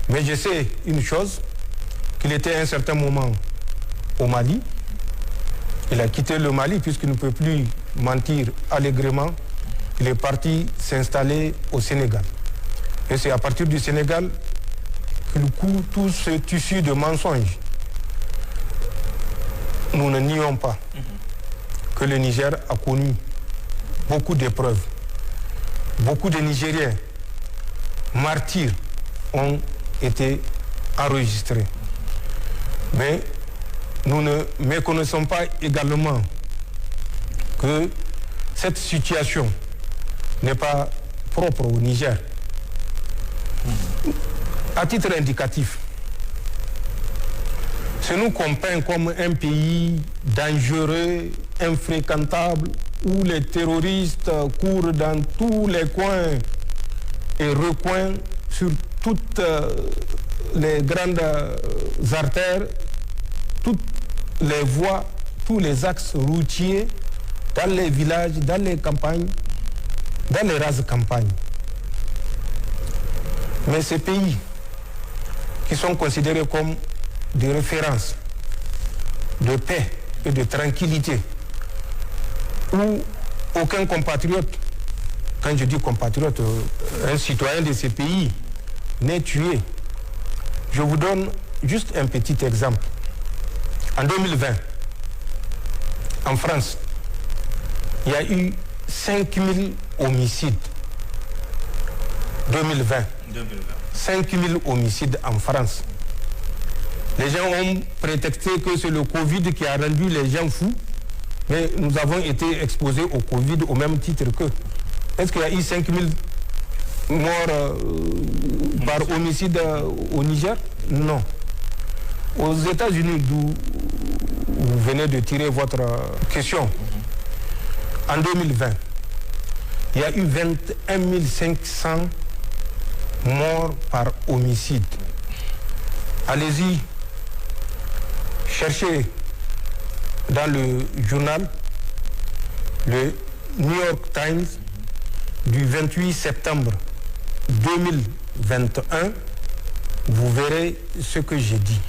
mais je sais une chose, qu'il était à un certain moment au Mali. Il a quitté le Mali puisqu'il ne peut plus mentir allègrement qu'il est parti s'installer au Sénégal. Et c'est à partir du Sénégal qu'il court tout ce tissu de mensonges. Nous ne nions pas que le Niger a connu beaucoup d'épreuves. Beaucoup de Nigériens martyrs ont été enregistrés. Mais nous ne méconnaissons pas également que cette situation n'est pas propre au Niger. À titre indicatif, c'est nous qu'on peint comme un pays dangereux, infréquentable, où les terroristes courent dans tous les coins et recoins sur toutes les grandes artères, toutes les voies, tous les axes routiers, dans les villages, dans les campagnes, dans les rases campagnes. Mais ces pays qui sont considérés comme des références de paix et de tranquillité, où aucun compatriote, quand je dis compatriote, un citoyen de ces pays n'est tué. Je vous donne juste un petit exemple. En 2020, en France, il y a eu 5000 homicides. 2020. 5000 homicides en France. Les gens ont prétexté que c'est le Covid qui a rendu les gens fous, mais nous avons été exposés au Covid au même titre qu'eux. Est-ce qu'il y a eu 5000 morts par homicide au Niger? Non. Aux États-Unis, d'où vous venez de tirer votre question, en 2020, il y a eu 21 500 morts par homicide. Allez-y, cherchez dans le journal, le New York Times, du 28 septembre 2021, vous verrez ce que j'ai dit.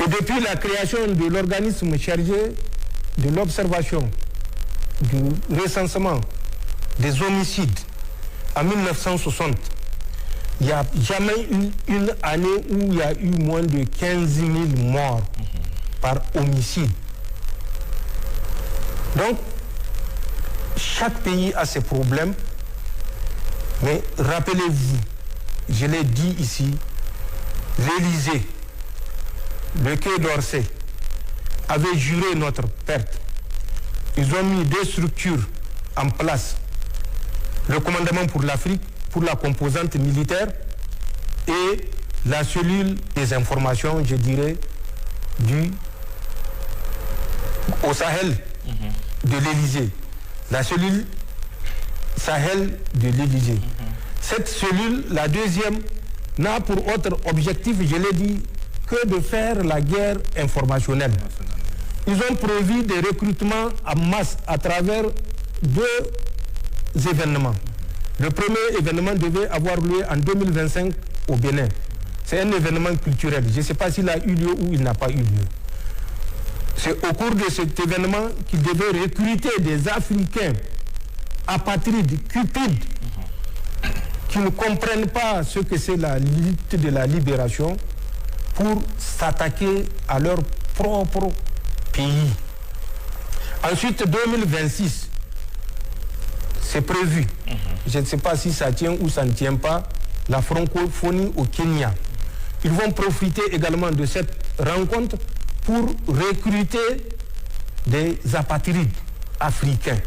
Et depuis la création de l'organisme chargé de l'observation, du recensement des homicides en 1960, il n'y a jamais eu une année où il y a eu moins de 15 000 morts par homicide. Donc, chaque pays a ses problèmes, mais rappelez-vous, je l'ai dit ici, l'Élysée, le Quai d'Orsay avait juré notre perte. Ils ont mis 2 structures en place. Le commandement pour l'Afrique, pour la composante militaire, et la cellule des informations, je dirais, au Sahel de l'Élysée. La cellule Sahel de l'Élysée. Cette cellule, la deuxième, n'a pour autre objectif, je l'ai dit, que de faire la guerre informationnelle. Ils ont prévu des recrutements en masse à travers 2 événements. Le premier événement devait avoir lieu en 2025 au Bénin. C'est un événement culturel. Je ne sais pas s'il a eu lieu ou il n'a pas eu lieu. C'est au cours de cet événement qu'ils devaient recruter des Africains apatrides, cupides, qui ne comprennent pas ce que c'est la lutte de la libération pour s'attaquer à leur propre pays. Ensuite, 2026, c'est prévu. Je ne sais pas si ça tient ou ça ne tient pas, la francophonie au Kenya. Ils vont profiter également de cette rencontre pour recruter des apatrides africains.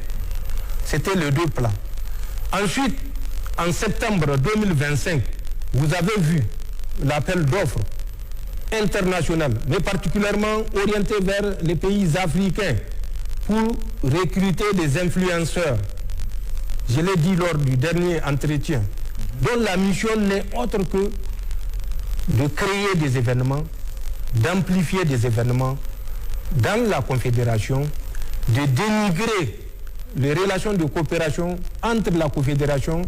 C'était les 2 plans. Ensuite, en septembre 2025, vous avez vu l'appel d'offres international, mais particulièrement orienté vers les pays africains pour recruter des influenceurs. Je l'ai dit lors du dernier entretien, dont la mission n'est autre que de créer des événements, d'amplifier des événements dans la Confédération, de dénigrer les relations de coopération entre la Confédération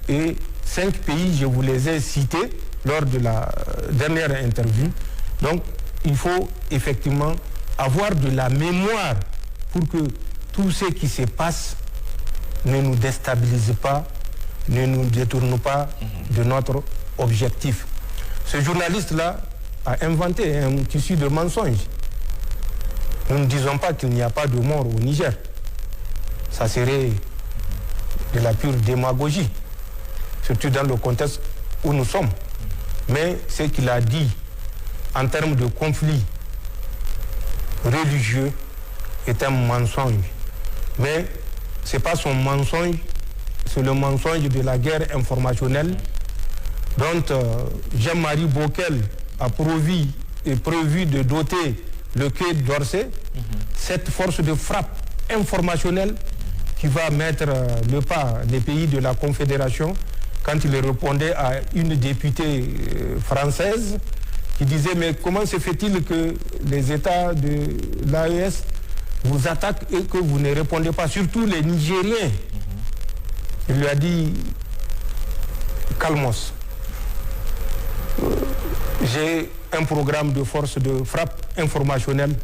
et 5 pays, je vous les ai cités lors de la dernière interview. Donc, il faut effectivement avoir de la mémoire pour que tout ce qui se passe ne nous déstabilise pas, ne nous détourne pas de notre objectif. Ce journaliste-là a inventé un tissu de mensonges. Nous ne disons pas qu'il n'y a pas de mort au Niger. Ça serait de la pure démagogie, surtout dans le contexte où nous sommes. Mais ce qu'il a dit en termes de conflit religieux est un mensonge. Mais ce n'est pas son mensonge, c'est le mensonge de la guerre informationnelle dont Jean-Marie Bockel a prévu de doter le Quai d'Orsay, cette force de frappe informationnelle qui va mettre le pas des pays de la Confédération quand il répondait à une députée française qui disait mais comment se fait-il que les États de l'AES vous attaquent et que vous ne répondez pas, surtout les Nigériens. Il lui a dit calmos. J'ai un programme de force de frappe informationnelle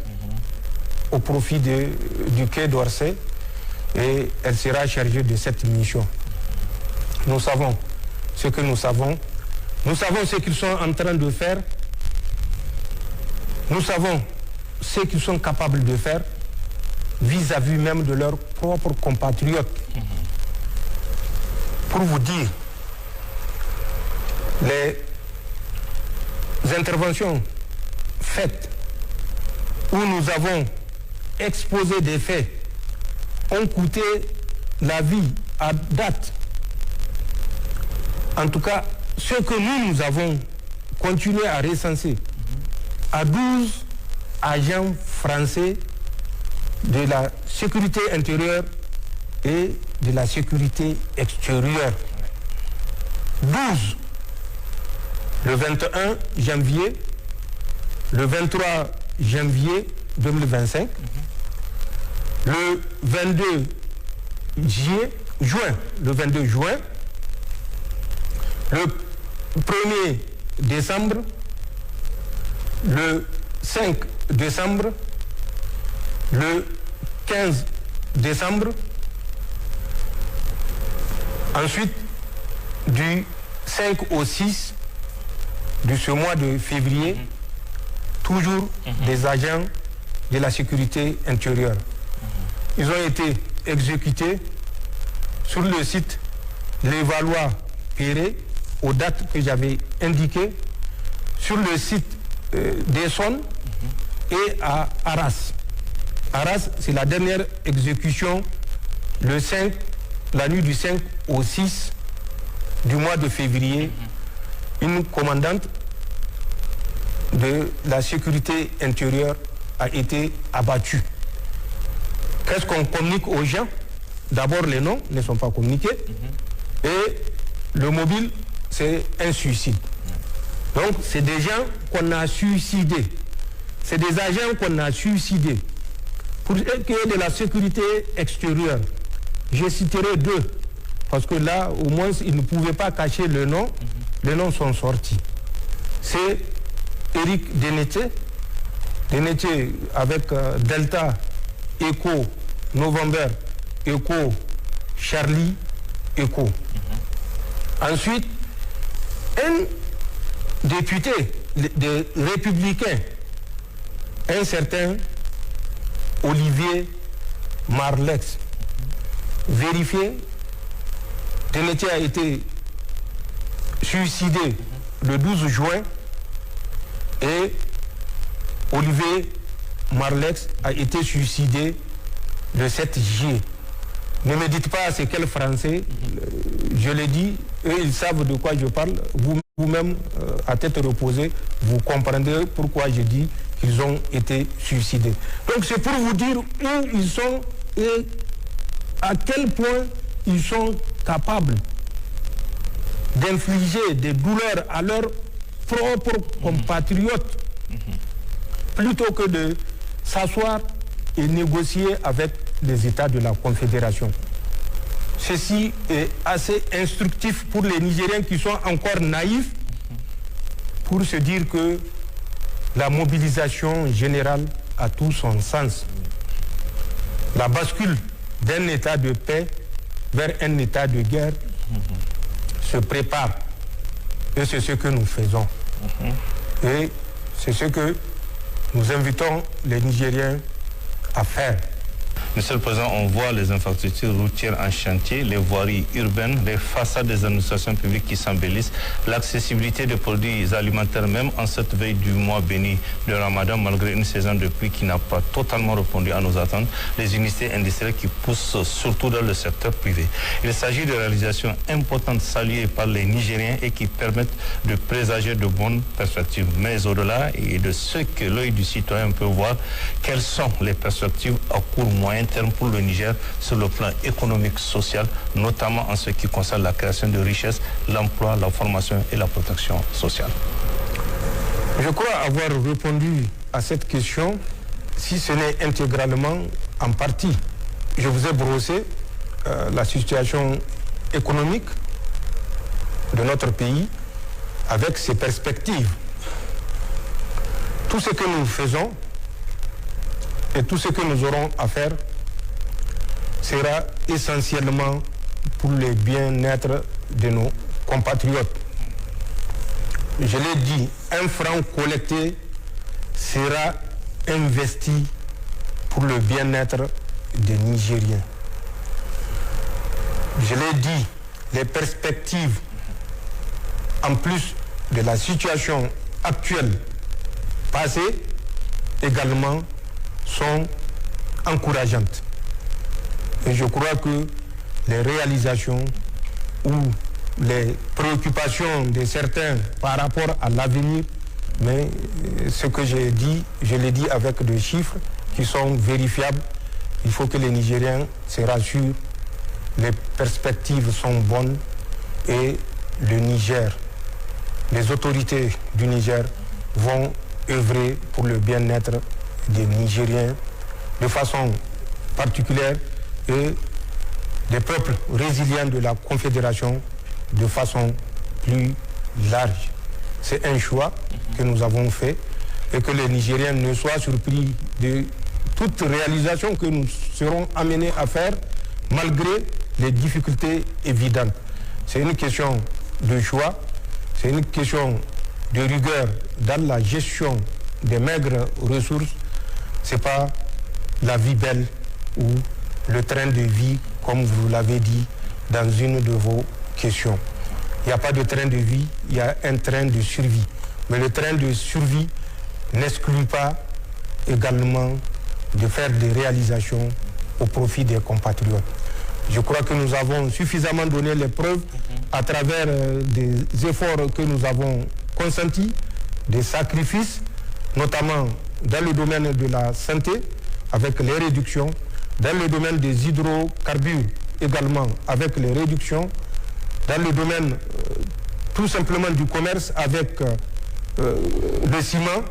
au profit du Quai d'Orsay et elle sera chargée de cette mission. Nous savons ce que nous savons. Nous savons ce qu'ils sont en train de faire. Nous savons ce qu'ils sont capables de faire vis-à-vis même de leurs propres compatriotes. Pour vous dire, les interventions faites où nous avons exposé des faits ont coûté la vie à date. En tout cas, ce que nous avons continué à recenser à 12 agents français de la sécurité intérieure et de la sécurité extérieure. 12 le 21 janvier, le 23 janvier 2025, le 22 juin, le 22 juin, le 1er décembre, le 5 décembre, le 15 décembre, ensuite du 5 au 6 de ce mois de février, toujours des agents de la sécurité intérieure. Ils ont été exécutés sur le site Levallois-Perret, aux dates que j'avais indiquées, sur le site d'Essonne et à Arras. Arras, c'est la dernière exécution la nuit du 5 au 6 du mois de février. Une commandante de la sécurité intérieure a été abattue. Qu'est-ce qu'on communique aux gens? D'abord, les noms ne sont pas communiqués. Et le mobile, c'est un suicide. Donc, c'est des gens qu'on a suicidés. C'est des agents qu'on a suicidés. Pour ce qui est de la sécurité extérieure, je citerai deux. Parce que là, au moins, ils ne pouvaient pas cacher le nom. Les noms sont sortis. C'est Éric Denetier avec Delta, Echo, November, Echo, Charlie, Echo. Ensuite, un député des Républicains, un certain Olivier Marlex, vérifié, Denetier a été suicidé le 12 juin et Olivier Marlex a été suicidé le 7 juillet. Ne me dites pas c'est quel Français, je l'ai dit, eux ils savent de quoi je parle, vous-même à tête reposée, vous comprendrez pourquoi je dis qu'ils ont été suicidés. Donc c'est pour vous dire où ils sont et à quel point ils sont capables d'infliger des douleurs à leurs propres compatriotes plutôt que de s'asseoir et négocier avec les États de la Confédération. Ceci est assez instructif pour les Nigériens qui sont encore naïfs pour se dire que la mobilisation générale a tout son sens. La bascule d'un état de paix vers un état de guerre se prépare. Et c'est ce que nous faisons. Et c'est ce que nous invitons les Nigériens à faire. Monsieur le Président, on voit les infrastructures routières en chantier, les voiries urbaines, les façades des administrations publiques qui s'embellissent, l'accessibilité des produits alimentaires, même en cette veille du mois béni de Ramadan, malgré une saison de pluie qui n'a pas totalement répondu à nos attentes, les unités industrielles qui poussent surtout dans le secteur privé. Il s'agit de réalisations importantes saluées par les Nigériens et qui permettent de présager de bonnes perspectives. Mais au-delà et de ce que l'œil du citoyen peut voir, quelles sont les perspectives à court moyen terme pour le Niger sur le plan économique, social, notamment en ce qui concerne la création de richesses, l'emploi, la formation et la protection sociale? Je crois avoir répondu à cette question, si ce n'est intégralement, en partie. Je vous ai brossé la situation économique de notre pays avec ses perspectives. Tout ce que nous faisons et tout ce que nous aurons à faire sera essentiellement pour le bien-être de nos compatriotes. Je l'ai dit, un franc collecté sera investi pour le bien-être des Nigériens. Je l'ai dit, les perspectives, en plus de la situation actuelle, passée, également sont encourageantes. Et je crois que les réalisations ou les préoccupations de certains par rapport à l'avenir, mais ce que j'ai dit, je l'ai dit avec des chiffres qui sont vérifiables. Il faut que les Nigériens se rassurent, les perspectives sont bonnes et le Niger, les autorités du Niger vont œuvrer pour le bien-être des Nigériens de façon particulière et des peuples résilients de la Confédération de façon plus large. C'est un choix que nous avons fait et que les Nigériens ne soient surpris de toute réalisation que nous serons amenés à faire malgré les difficultés évidentes. C'est une question de choix, c'est une question de rigueur dans la gestion des maigres ressources. Ce n'est pas la vie belle ou le train de vie, comme vous l'avez dit dans une de vos questions. Il n'y a pas de train de vie, il y a un train de survie. Mais le train de survie n'exclut pas également de faire des réalisations au profit des compatriotes. Je crois que nous avons suffisamment donné les preuves à travers des efforts que nous avons consentis, des sacrifices, notamment dans le domaine de la santé, avec les réductions, dans le domaine des hydrocarbures également, avec les réductions, dans le domaine tout simplement du commerce, avec le ciment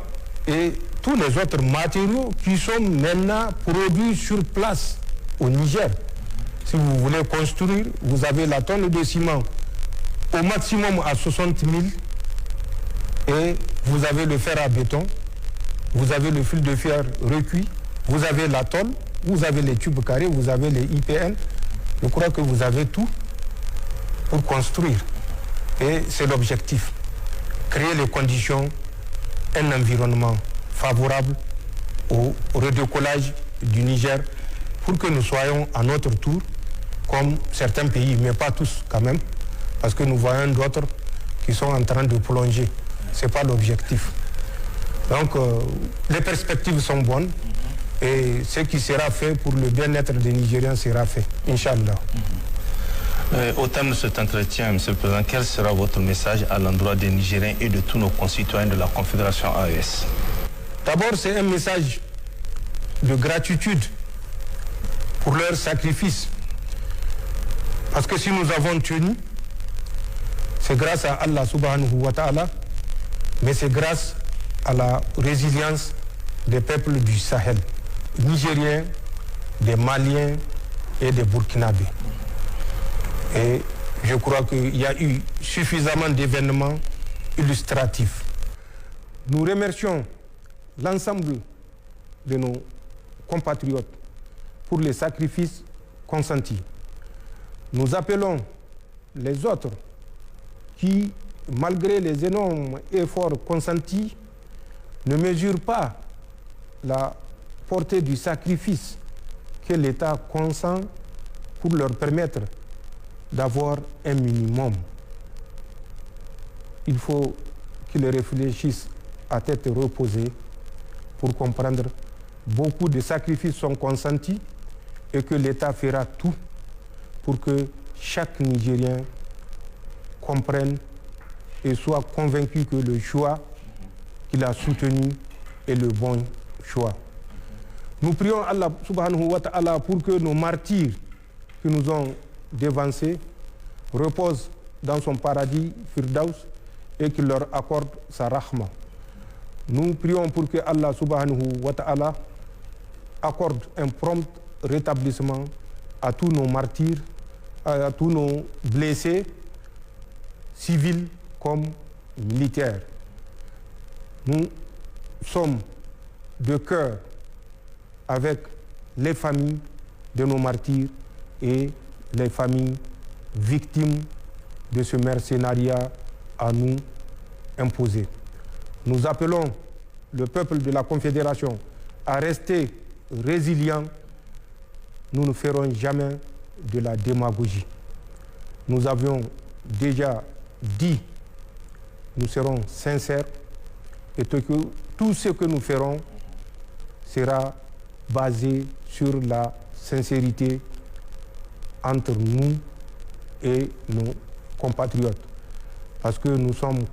et tous les autres matériaux qui sont maintenant produits sur place au Niger. Si vous voulez construire, vous avez la tonne de ciment au maximum à 60 000 et vous avez le fer à béton, vous avez le fil de fer recuit, vous avez la tôle, vous avez les tubes carrés, vous avez les IPN. Je crois que vous avez tout pour construire. Et c'est l'objectif. Créer les conditions, un environnement favorable au redécollage du Niger pour que nous soyons à notre tour, comme certains pays, mais pas tous quand même, parce que nous voyons d'autres qui sont en train de plonger. Ce n'est pas l'objectif. Donc, les perspectives sont bonnes et ce qui sera fait pour le bien-être des Nigériens sera fait, Inch'Allah. Au terme de cet entretien, Monsieur le Président, quel sera votre message à l'endroit des Nigériens et de tous nos concitoyens de la Confédération AES? D'abord, c'est un message de gratitude pour leur sacrifice. Parce que si nous avons tenu, c'est grâce à Allah subhanahu wa ta'ala, mais c'est grâce à la résilience des peuples du Sahel, nigériens, des Maliens et des Burkinabés. Et je crois qu'il y a eu suffisamment d'événements illustratifs. Nous remercions l'ensemble de nos compatriotes pour les sacrifices consentis. Nous appelons les autres qui, malgré les énormes efforts consentis, ne mesurent pas la portée du sacrifice que l'État consent pour leur permettre d'avoir un minimum. Il faut qu'ils réfléchissent à tête reposée pour comprendre beaucoup de sacrifices sont consentis et que l'État fera tout pour que chaque Nigérien comprenne et soit convaincu que le choix qu'il a soutenu est le bon choix. Nous prions Allah subhanahu wa ta'ala pour que nos martyrs qui nous ont dévancés reposent dans son paradis Firdaus et qu'il leur accorde sa rahma. Nous prions pour que Allah subhanahu wa ta'ala accorde un prompt rétablissement à tous nos martyrs, à tous nos blessés, civils comme militaires. Nous sommes de cœur avec les familles de nos martyrs et les familles victimes de ce mercenariat à nous imposer. Nous appelons le peuple de la Confédération à rester résilient. Nous ne ferons jamais de la démagogie. Nous avions déjà dit, nous serons sincères et que tout ce que nous ferons sera basé sur la sincérité entre nous et nos compatriotes. Parce que nous sommes